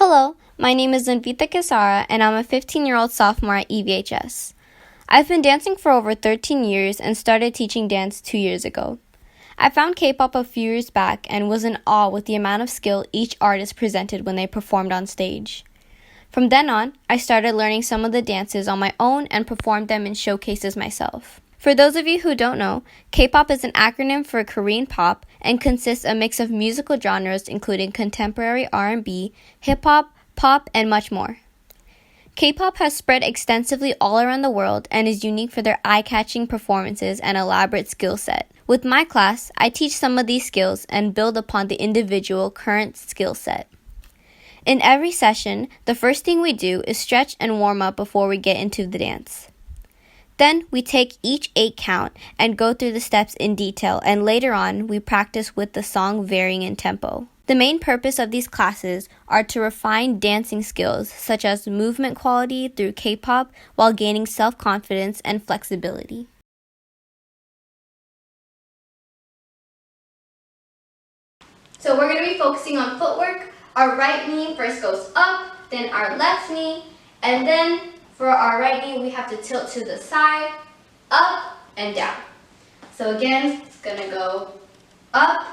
Hello, my name is Anvita Kisara, and I'm a 15-year-old sophomore at EVHS. I've been dancing for over 13 years and started teaching dance 2 years ago. I found Kpop a few years back and was in awe with the amount of skill each artist presented when they performed on stage. From then on, I started learning some of the dances on my own and performed them in showcases myself. For those of you who don't know, Kpop is an acronym for Korean pop and consists of a mix of musical genres including contemporary R&B, hip-hop, pop, and much more. Kpop has spread extensively all around the world and is unique for their eye-catching performances and elaborate skill set. With my class, I teach some of these skills and build upon the individual current skill set. In every session, the first thing we do is stretch and warm up before we get into the dance. Then we take each 8 count and go through the steps in detail, and later on we practice with the song varying in tempo. The main purpose of these classes are to refine dancing skills such as movement quality through Kpop while gaining self-confidence and flexibility. So we're going to be focusing on footwork. Our right knee first goes up, then our left knee, and then for our right knee we have to tilt to the side, up, and down. So again, it's going to go up,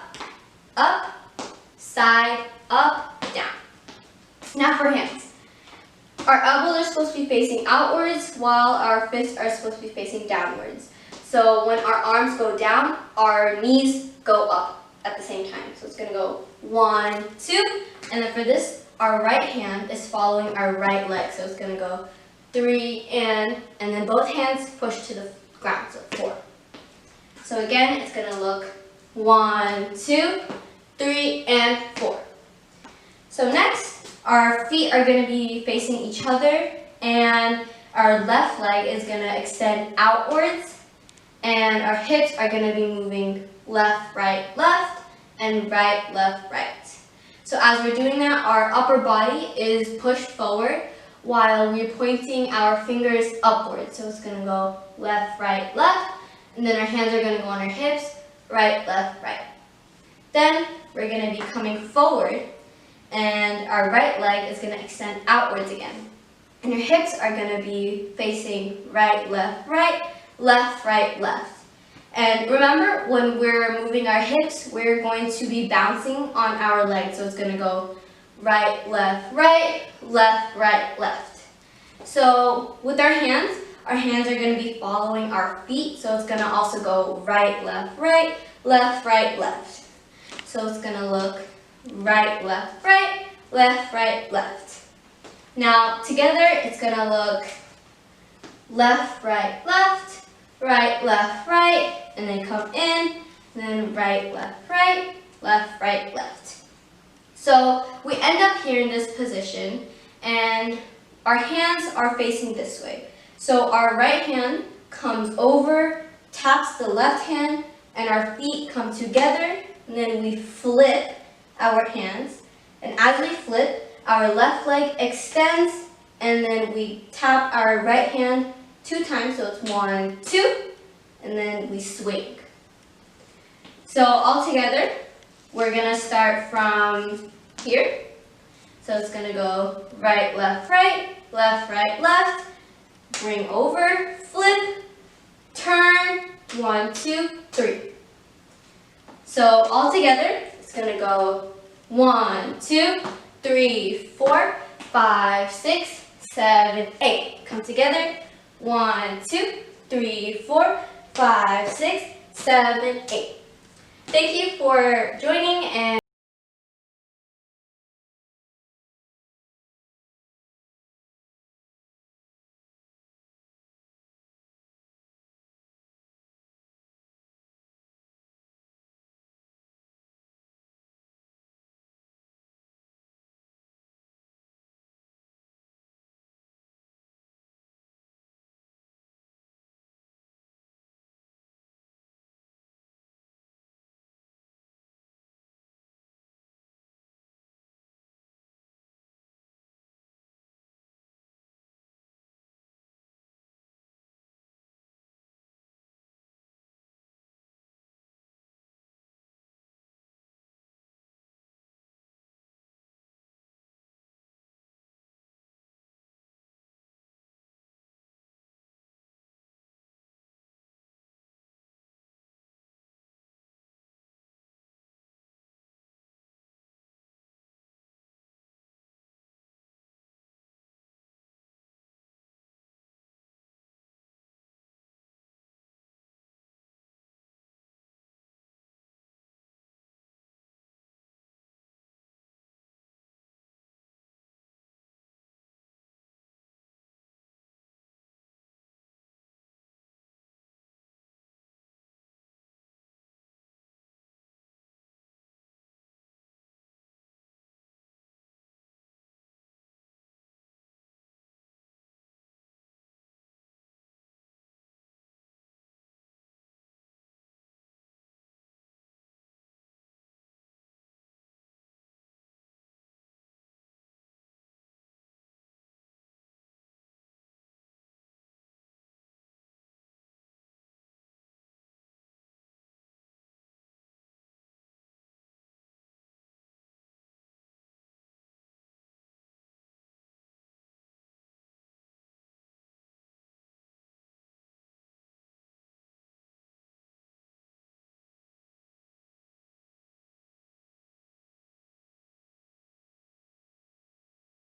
up, side, up, down. Now for hands. Our elbows are supposed to be facing outwards while our fists are supposed to be facing downwards. So when our arms go down, our knees go up at the same time. So it's going to go 1, 2, and then for this, our right hand is following our right leg. So it's going to go 3 and then both hands push to the ground, so 4. So again, it's going to look 1, 2, 3, and 4. So next, our feet are going to be facing each other, and our left leg is going to extend outwards, and our hips are going to be moving left, and right, left, right. So as we're doing that, our upper body is pushed forward while we're pointing our fingers upwards. So it's going to go left, and then our hands are going to go on our hips, right. Then we're going to be coming forward, and our right leg is going to extend outwards again. And your hips are going to be facing right, left, left. And remember, when we're moving our hips, we're going to be bouncing on our legs. So it's going to go right, left. So with our hands are going to be following our feet. So it's going to also go right, left. So it's going to look right, left. Now together, it's going to look left, right, and then come in, then right, left. So we end up here in this position, and our hands are facing this way. So our right hand comes over, taps the left hand, and our feet come together, and then we flip our hands. And as we flip, our left leg extends, and then we tap our right hand 2 times, so it's 1, 2, and then we swing. So all together, we're going to start from here. So it's going to go right, left, left, bring over, flip, turn, 1, 2, 3. So all together, it's going to go 1, 2, 3, 4, 5, 6, 7, 8. Come together. 1, 2, 3, 4, 5, 6, 7, 8. Thank you for joining, and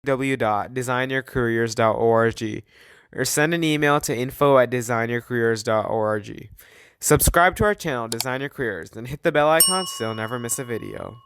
www.designyourcareers.org or send an email to info@designyourcareers.org. Subscribe to our channel, Design Your Careers, and hit the bell icon so you'll never miss a video.